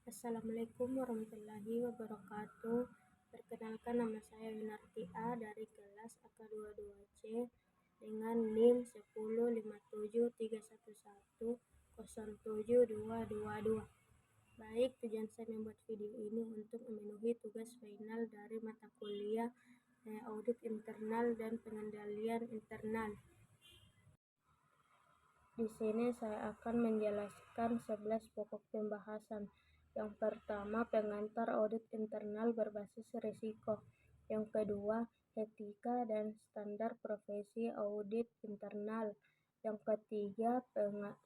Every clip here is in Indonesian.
Assalamualaikum warahmatullahi wabarakatuh. Perkenalkan, nama saya Winarti A dari kelas AK22C dengan NIM 1057311072222. Baik, tujuan saya membuat video ini untuk memenuhi tugas final dari mata kuliah audit internal dan pengendalian internal. Di sini saya akan menjelaskan 11 pokok pembahasan. Yang pertama, pengantar audit internal berbasis risiko. Yang kedua, etika dan standar profesi audit internal. Yang ketiga,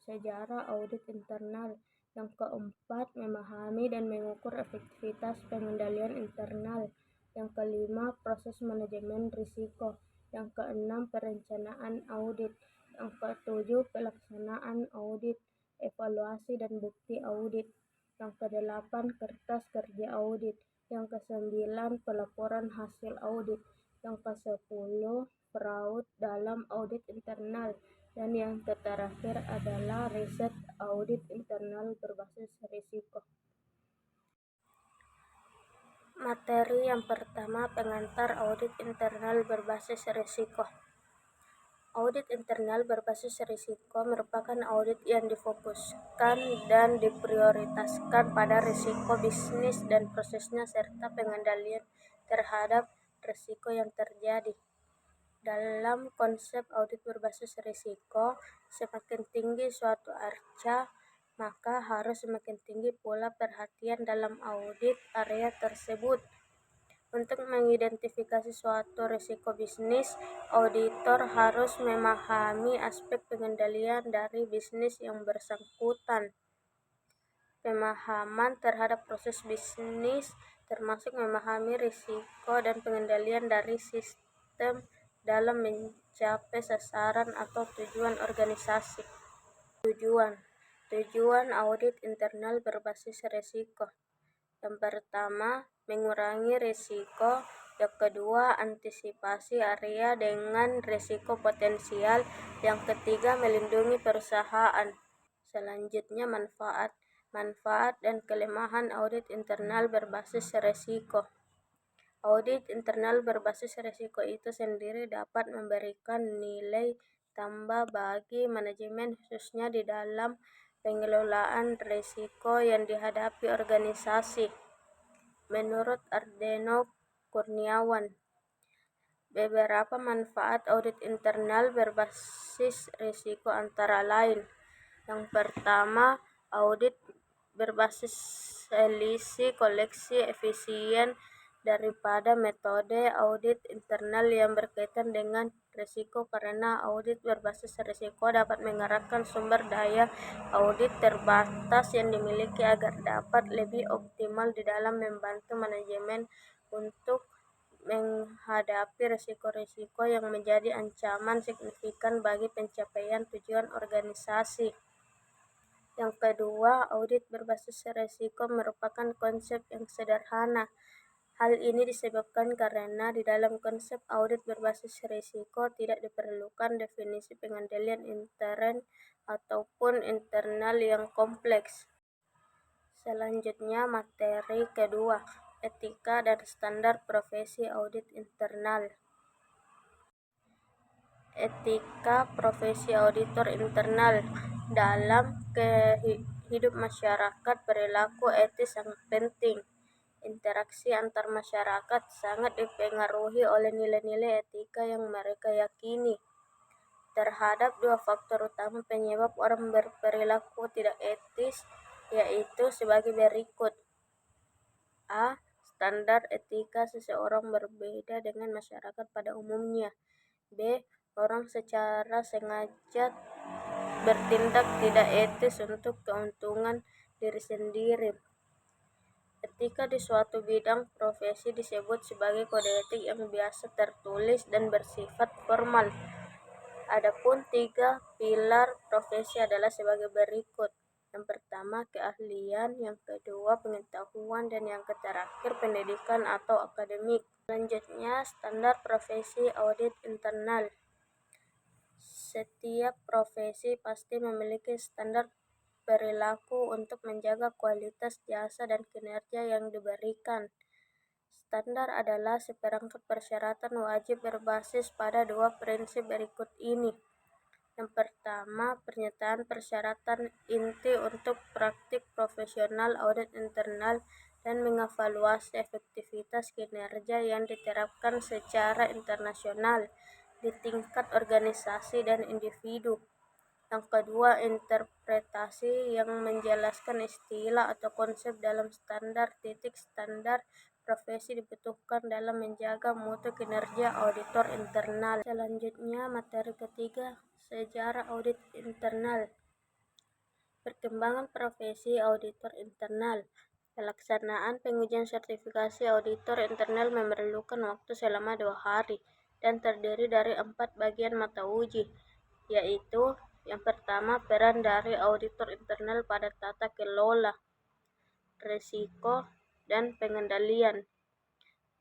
sejarah audit internal. Yang keempat, memahami dan mengukur efektivitas pengendalian internal. Yang kelima, proses manajemen risiko. Yang keenam, perencanaan audit. Yang ketujuh, pelaksanaan audit, evaluasi dan bukti audit. Yang kedelapan, kertas kerja audit. Yang kesembilan, pelaporan hasil audit. Yang kesepuluh, fraud dalam audit internal. Dan yang terakhir adalah riset audit internal berbasis risiko. Materi yang pertama, pengantar audit internal berbasis risiko. Audit internal berbasis risiko merupakan audit yang difokuskan dan diprioritaskan pada risiko bisnis dan prosesnya serta pengendalian terhadap risiko yang terjadi. Dalam konsep audit berbasis risiko, semakin tinggi suatu arca, maka harus semakin tinggi pula perhatian dalam audit area tersebut. Untuk mengidentifikasi suatu risiko bisnis, auditor harus memahami aspek pengendalian dari bisnis yang bersangkutan. Pemahaman terhadap proses bisnis termasuk memahami risiko dan pengendalian dari sistem dalam mencapai sasaran atau tujuan organisasi. Tujuan audit internal berbasis risiko. Yang pertama, mengurangi risiko. Yang kedua, antisipasi area dengan risiko potensial. Yang ketiga, melindungi perusahaan. Selanjutnya, manfaat dan kelemahan audit internal berbasis risiko. Audit internal berbasis risiko itu sendiri dapat memberikan nilai tambah bagi manajemen, khususnya di dalam pengelolaan risiko yang dihadapi organisasi. Menurut Ardeno Kurniawan, beberapa manfaat audit internal berbasis risiko antara lain. Yang pertama, audit berbasis selisih koleksi efisien daripada metode audit internal yang berkaitan dengan risiko, karena audit berbasis risiko dapat mengerahkan sumber daya audit terbatas yang dimiliki agar dapat lebih optimal di dalam membantu manajemen untuk menghadapi risiko-risiko yang menjadi ancaman signifikan bagi pencapaian tujuan organisasi. Yang kedua, audit berbasis risiko merupakan konsep yang sederhana. Hal ini disebabkan karena di dalam konsep audit berbasis risiko tidak diperlukan definisi pengendalian intern ataupun internal yang kompleks. Selanjutnya, materi kedua, etika dan standar profesi audit internal. Etika profesi auditor internal. Dalam hidup masyarakat, perilaku etis sangat penting. Interaksi antar masyarakat sangat dipengaruhi oleh nilai-nilai etika yang mereka yakini. Terhadap dua faktor utama penyebab orang berperilaku tidak etis, yaitu sebagai berikut. A. Standar etika seseorang berbeda dengan masyarakat pada umumnya. B. Orang secara sengaja bertindak tidak etis untuk keuntungan diri sendiri. Etika di suatu bidang profesi disebut sebagai kode etik yang biasa tertulis dan bersifat formal. Adapun 3 pilar profesi adalah sebagai berikut. Yang pertama, keahlian. Yang kedua, pengetahuan. Dan yang terakhir, pendidikan atau akademik. Selanjutnya, standar profesi audit internal. Setiap profesi pasti memiliki standar perilaku untuk menjaga kualitas jasa dan kinerja yang diberikan. Standar adalah seperangkat persyaratan wajib berbasis pada dua prinsip berikut ini. Yang pertama, pernyataan persyaratan inti untuk praktik profesional audit internal dan mengevaluasi efektivitas kinerja yang diterapkan secara internasional di tingkat organisasi dan individu. Yang kedua, interpretasi yang menjelaskan istilah atau konsep dalam standar. Standar profesi dibutuhkan dalam menjaga mutu kinerja auditor internal. Selanjutnya, materi ketiga, sejarah audit internal. Perkembangan profesi auditor internal. Pelaksanaan pengujian sertifikasi auditor internal memerlukan waktu selama 2 hari dan terdiri dari 4 bagian mata uji, yaitu yang pertama, peran dari auditor internal pada tata kelola, risiko, dan pengendalian.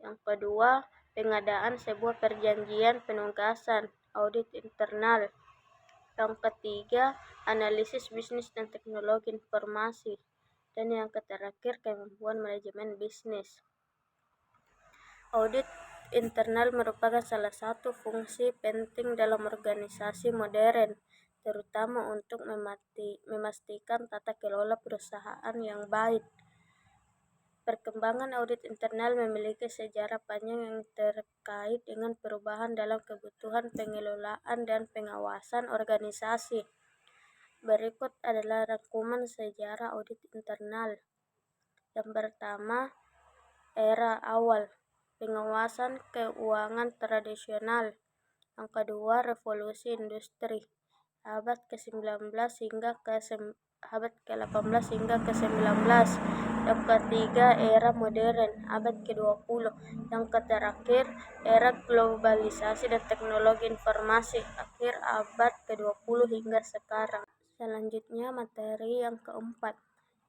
Yang kedua, pengadaan sebuah perjanjian penugasan audit internal. Yang ketiga, analisis bisnis dan teknologi informasi. Dan yang terakhir, kemampuan manajemen bisnis. Audit internal merupakan salah satu fungsi penting dalam organisasi modern, terutama untuk memastikan tata kelola perusahaan yang baik. Perkembangan audit internal memiliki sejarah panjang yang terkait dengan perubahan dalam kebutuhan pengelolaan dan pengawasan organisasi. Berikut adalah rangkuman sejarah audit internal. Yang pertama, era awal, pengawasan keuangan tradisional. Yang kedua, revolusi industri, abad ke-18 hingga abad ke-18 hingga ke-19. Yang ketiga, era modern, abad ke-20. Yang terakhir, era globalisasi dan teknologi informasi, akhir abad ke-20 hingga sekarang. Selanjutnya, materi yang keempat,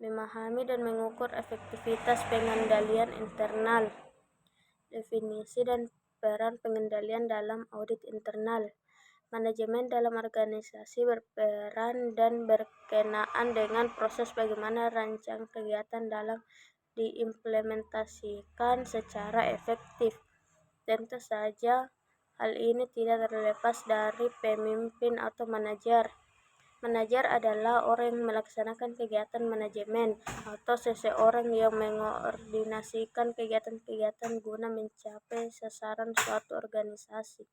memahami dan mengukur efektivitas pengendalian internal. Definisi dan peran pengendalian dalam audit internal. Manajemen dalam organisasi berperan dan berkenaan dengan proses bagaimana rancang kegiatan dalam diimplementasikan secara efektif. Tentu saja, hal ini tidak terlepas dari pemimpin atau manajer. Manajer adalah orang yang melaksanakan kegiatan manajemen atau seseorang yang mengordinasikan kegiatan-kegiatan guna mencapai sasaran suatu organisasi.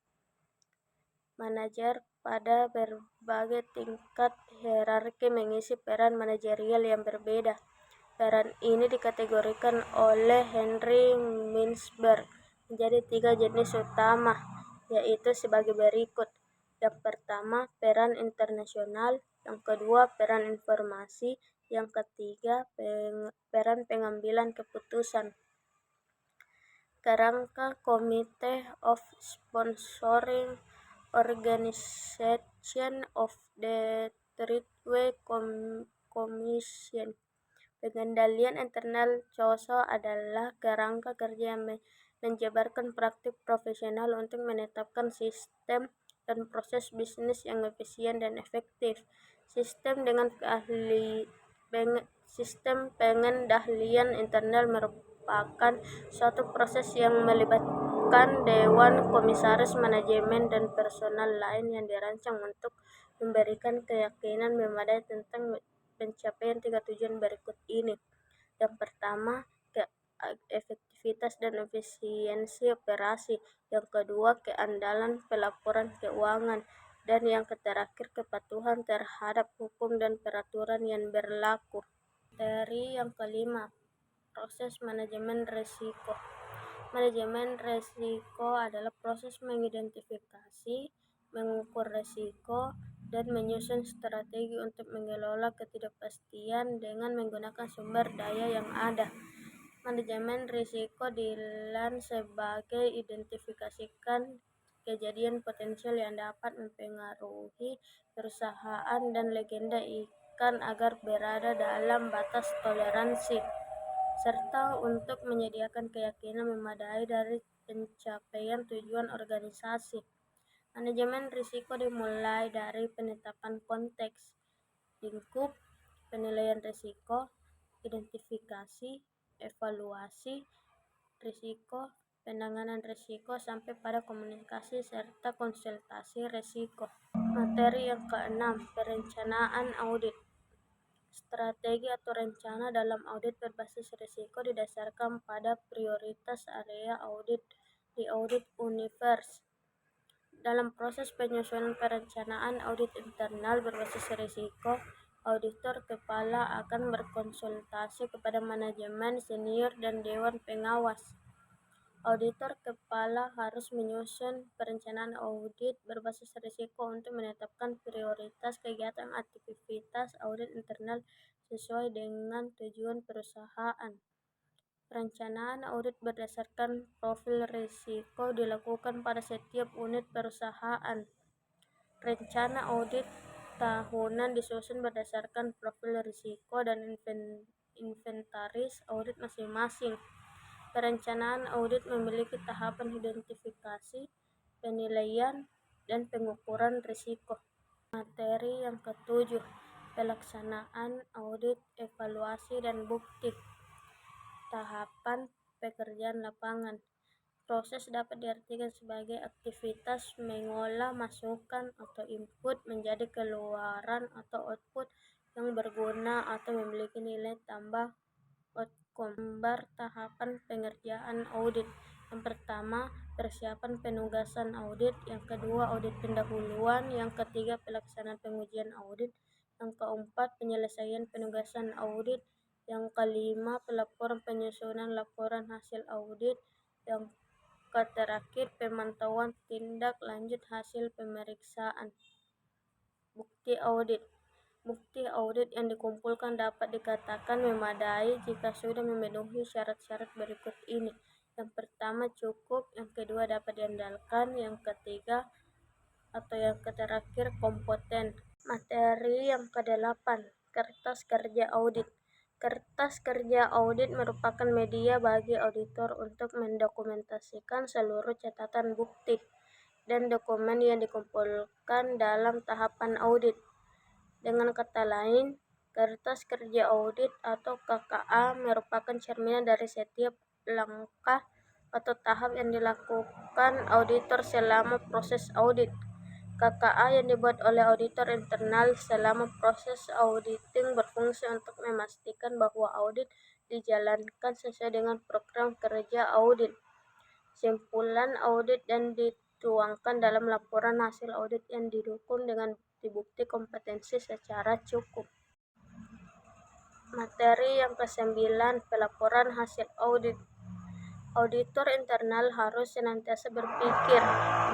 Manajer pada berbagai tingkat hierarki mengisi peran manajerial yang berbeda. Peran ini dikategorikan oleh Henry Mintzberg menjadi 3 jenis utama, yaitu sebagai berikut. Yang pertama, peran internasional. Yang kedua, peran informasi. Yang ketiga, peran pengambilan keputusan. Kerangka Committee of Sponsoring Organization of the Treatway Commission. Pengendalian internal COSO adalah kerangka kerja yang menjabarkan praktik profesional untuk menetapkan sistem dan proses bisnis yang efisien dan efektif. Sistem pengendalian internal merupakan suatu proses yang melibatkan dewan komisaris manajemen dan personal lain yang dirancang untuk memberikan keyakinan memadai tentang pencapaian 3 tujuan berikut ini. Yang pertama, efektivitas dan efisiensi operasi. Yang kedua, keandalan pelaporan keuangan. Dan yang terakhir, kepatuhan terhadap hukum dan peraturan yang berlaku. Materi yang kelima, proses manajemen risiko. Manajemen risiko adalah proses mengidentifikasi, mengukur risiko, dan menyusun strategi untuk mengelola ketidakpastian dengan menggunakan sumber daya yang ada. Manajemen risiko dilan sebagai identifikasikan kejadian potensial yang dapat mempengaruhi perusahaan dan legenda ikan agar berada dalam batas toleransi, serta untuk menyediakan keyakinan memadai dari pencapaian tujuan organisasi. Manajemen risiko dimulai dari penetapan konteks, lingkup, penilaian risiko, identifikasi, evaluasi risiko, penanganan risiko, sampai pada komunikasi serta konsultasi risiko. Materi yang keenam, perencanaan audit. Strategi atau rencana dalam audit berbasis risiko didasarkan pada prioritas area audit di audit universe. Dalam proses penyusunan perencanaan audit internal berbasis risiko, auditor kepala akan berkonsultasi kepada manajemen senior dan dewan pengawas. Auditor kepala harus menyusun perencanaan audit berbasis risiko untuk menetapkan prioritas kegiatan aktivitas audit internal sesuai dengan tujuan perusahaan. Perencanaan audit berdasarkan profil risiko dilakukan pada setiap unit perusahaan. Rencana audit tahunan disusun berdasarkan profil risiko dan inventaris audit masing-masing. Perencanaan audit memiliki tahapan identifikasi, penilaian, dan pengukuran risiko. Materi yang ketujuh, pelaksanaan audit, evaluasi, dan bukti. Tahapan pekerjaan lapangan. Proses dapat diartikan sebagai aktivitas mengolah masukan atau input menjadi keluaran atau output yang berguna atau memiliki nilai tambah outcome. Gambar tahapan pengerjaan audit. Yang pertama, persiapan penugasan audit. Yang kedua, audit pendahuluan. Yang ketiga, pelaksanaan pengujian audit. Yang keempat, penyelesaian penugasan audit. Yang kelima, pelaporan penyusunan laporan hasil audit. Yang terakhir, pemantauan tindak lanjut hasil pemeriksaan. Bukti audit. Bukti audit yang dikumpulkan dapat dikatakan memadai jika sudah memenuhi syarat-syarat berikut ini. Yang pertama, cukup. Yang kedua, dapat diandalkan. Yang ketiga atau yang terakhir, kompeten. Materi yang ke-8, kertas kerja audit. Kertas kerja audit merupakan media bagi auditor untuk mendokumentasikan seluruh catatan bukti dan dokumen yang dikumpulkan dalam tahapan audit. Dengan kata lain, kertas kerja audit atau KKA merupakan cerminan dari setiap langkah atau tahap yang dilakukan auditor selama proses audit. KKA yang dibuat oleh auditor internal selama proses auditing berfungsi untuk memastikan bahwa audit dijalankan sesuai dengan program kerja audit. Simpulan audit dan dituangkan dalam laporan hasil audit yang didukung dengan bukti kompetensi secara cukup. Materi yang ke-9, pelaporan hasil audit. Auditor internal harus senantiasa berpikir,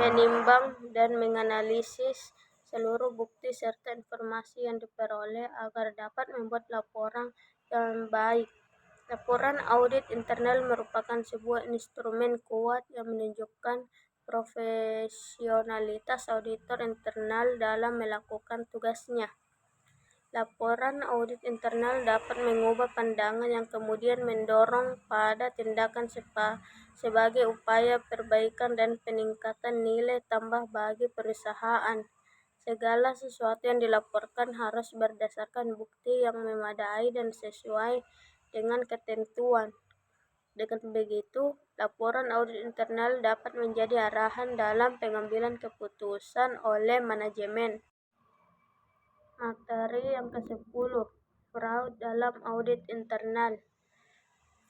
menimbang, dan menganalisis seluruh bukti serta informasi yang diperoleh agar dapat membuat laporan yang baik. Laporan audit internal merupakan sebuah instrumen kuat yang menunjukkan profesionalitas auditor internal dalam melakukan tugasnya. Laporan audit internal dapat mengubah pandangan yang kemudian mendorong pada tindakan sebagai upaya perbaikan dan peningkatan nilai tambah bagi perusahaan. Segala sesuatu yang dilaporkan harus berdasarkan bukti yang memadai dan sesuai dengan ketentuan. Dengan begitu, laporan audit internal dapat menjadi arahan dalam pengambilan keputusan oleh manajemen. Materi yang ke-10, fraud dalam audit internal.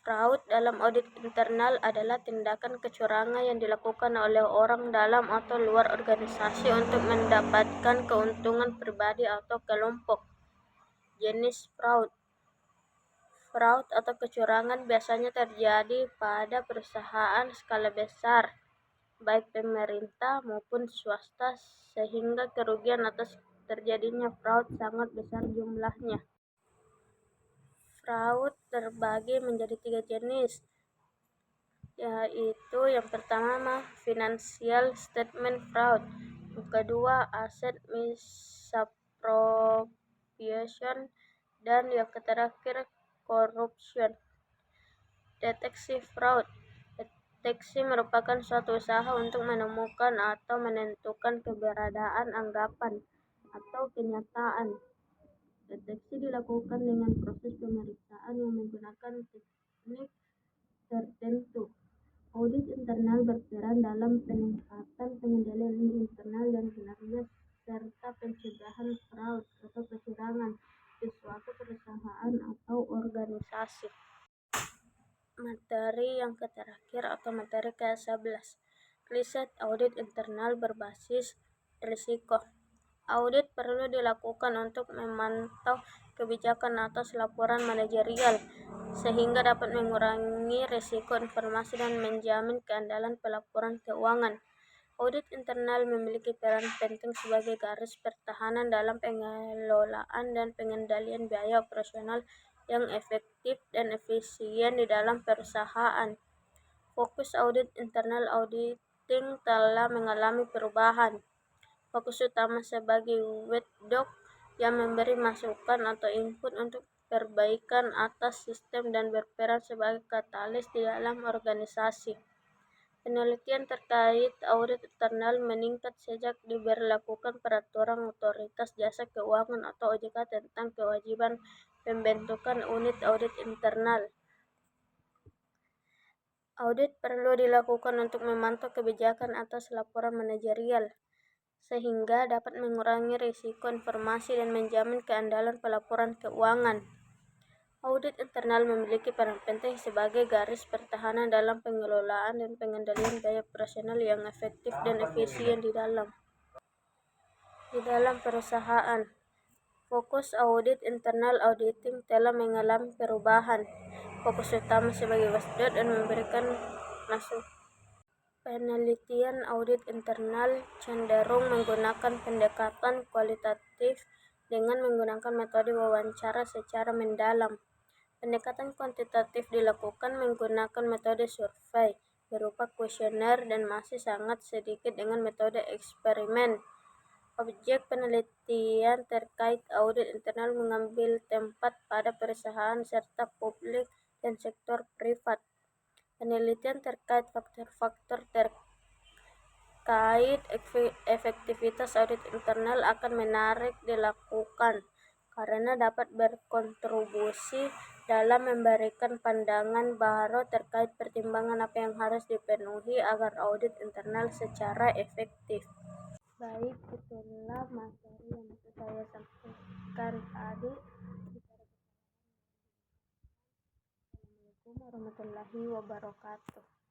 Fraud dalam audit internal adalah tindakan kecurangan yang dilakukan oleh orang dalam atau luar organisasi untuk mendapatkan keuntungan pribadi atau kelompok. Jenis fraud. Fraud atau kecurangan biasanya terjadi pada perusahaan skala besar, baik pemerintah maupun swasta, sehingga kerugian atas terjadinya fraud sangat besar jumlahnya. Fraud terbagi menjadi 3 jenis, yaitu yang pertama financial statement fraud, yang kedua asset misappropriation, dan yang terakhir corruption. Deteksi fraud. Deteksi merupakan suatu usaha untuk menemukan atau menentukan keberadaan anggapan atau kenyataan Deteksi dilakukan dengan proses pemeriksaan yang menggunakan teknik tertentu. Audit internal berperan dalam peningkatan pengendalian internal dan kinerja serta pencegahan fraud atau kecurangan di suatu perusahaan atau organisasi. Materi yang terakhir atau materi ke-11, riset audit internal berbasis risiko. Audit perlu dilakukan untuk memantau kebijakan atas laporan manajerial, sehingga dapat mengurangi risiko informasi dan menjamin keandalan pelaporan keuangan. Audit internal memiliki peran penting sebagai garis pertahanan dalam pengelolaan dan pengendalian biaya operasional yang efektif dan efisien di dalam perusahaan. Fokus audit internal auditing telah mengalami perubahan. Fokus utama sebagai watchdog yang memberi masukan atau input untuk perbaikan atas sistem dan berperan sebagai katalis di dalam organisasi. Penelitian terkait audit internal meningkat sejak diberlakukan peraturan Otoritas Jasa Keuangan atau OJK tentang kewajiban pembentukan unit audit internal. Audit perlu dilakukan untuk memantau kebijakan atas laporan manajerial, sehingga dapat mengurangi risiko informasi dan menjamin keandalan pelaporan keuangan. Audit internal memiliki peran penting sebagai garis pertahanan dalam pengelolaan dan pengendalian biaya operasional yang efektif dan efisien di dalam perusahaan. Fokus audit internal auditing telah mengalami perubahan. Fokus utama sebagai watchdog dan memberikan masuk. Penelitian audit internal cenderung menggunakan pendekatan kualitatif dengan menggunakan metode wawancara secara mendalam. Pendekatan kuantitatif dilakukan menggunakan metode survei berupa kuesioner dan masih sangat sedikit dengan metode eksperimen. Objek penelitian terkait audit internal mengambil tempat pada perusahaan serta publik dan sektor privat. Penelitian terkait faktor-faktor terkait efektivitas audit internal akan menarik dilakukan karena dapat berkontribusi dalam memberikan pandangan baru terkait pertimbangan apa yang harus dipenuhi agar audit internal secara efektif. Baik, itulah materi yang bisa saya sampaikan tadi. Assalamualaikum warahmatullahi wabarakatuh.